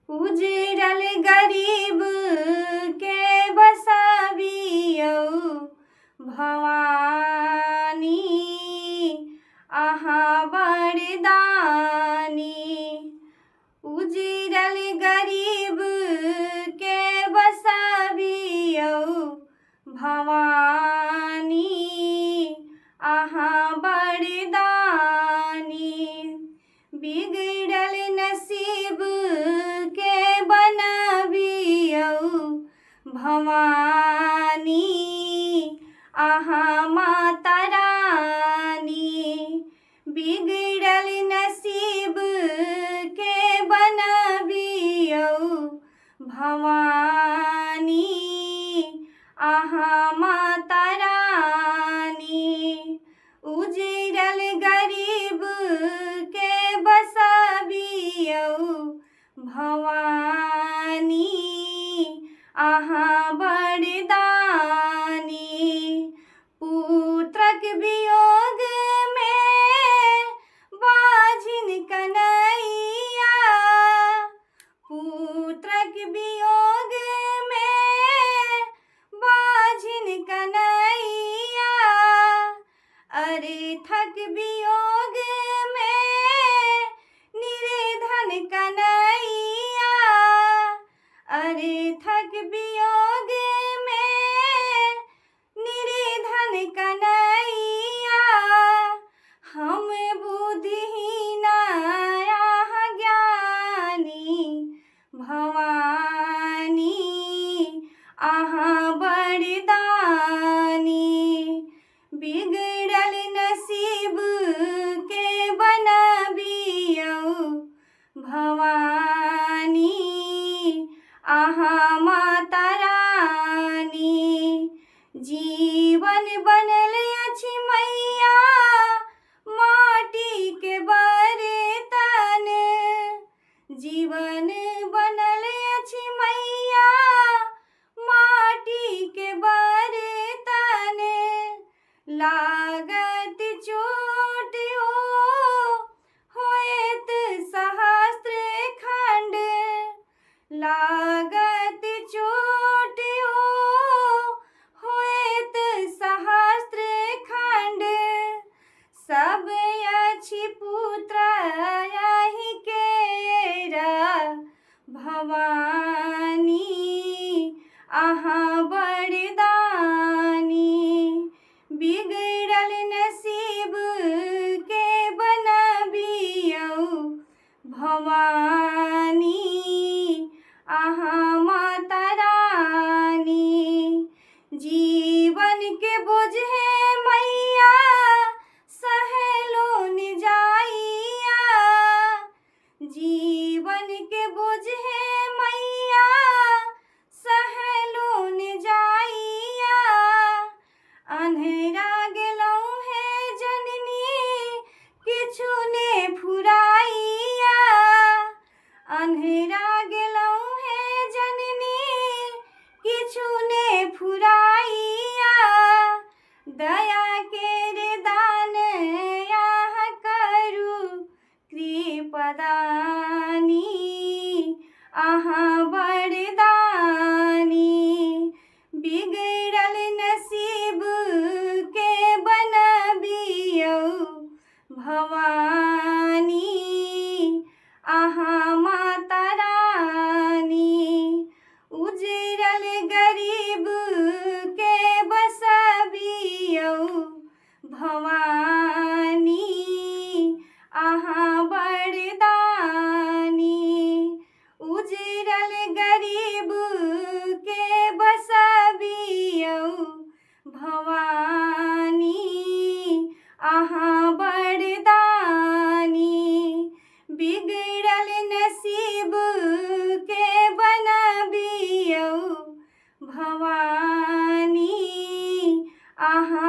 उजड़ल गरीब के बसाबियौ भवानी अहाँ वरदानी। उजड़ल गरीब के बसाबियौ भवानी अहाँ वरदानी। बिगड़ल नसीब के बनबियौ भवानी अहाँ माता रानी। बिगड़ल नसीब के बनबियौ भवानी अहाँ माता रानी। उजड़ल गरीब के बसाबियौ भवानी अहाँ वरदानी। पुत्रक वियोग में बाझिन कन्हैया, पुत्रक वियोग में बाझिन कन्हैया। अर्थक वियोग में निर्धन कन्हैया, अर्थक वियोग में निर्धन कन्हैया। हम बुद्धिहीन अहाँ ज्ञानी भवानी अहाँ वरदानी। बिगड़ल नसीब के बनबियौ भवानी अहाँ माता रानी। जीवन बनल अछि मैया माटी के बर्तन, जीवन बनल अछि मैया माटी के बर्तन। लागत चोट होएत सहस्त्र खंड, लागत चोट होएत सहस्त्र खंड। सब अछि पुत्र अहि केरा भवानी अहाँ वरदानी। बिगड़ल नसीब के बनबियौ भवानी अहाँ माता रानी। जीवन के बोझे मैया सहलो न जाइया, जीवन के बोझे मैया सहलो न जाइया। अन्हेरा गेलौं हे जननी किछु ने फुराइया, अन्हेरा गेलौं हे जननी किछु ने फुराइया। दया केर दान अहाँ करू कृपदानी अहाँ वरदानी। बिगड़ल नसीब के बनबियौ भवानी अहाँ माता रानी। उजड़ल गरीब के बसाबियौ भवानी अहाँ वरदानी। उजड़ल गरीब के बसाबियौ भवानी अहाँ वरदानी। बिगड़ल नसीब के बनबियौ भवानी अहाँ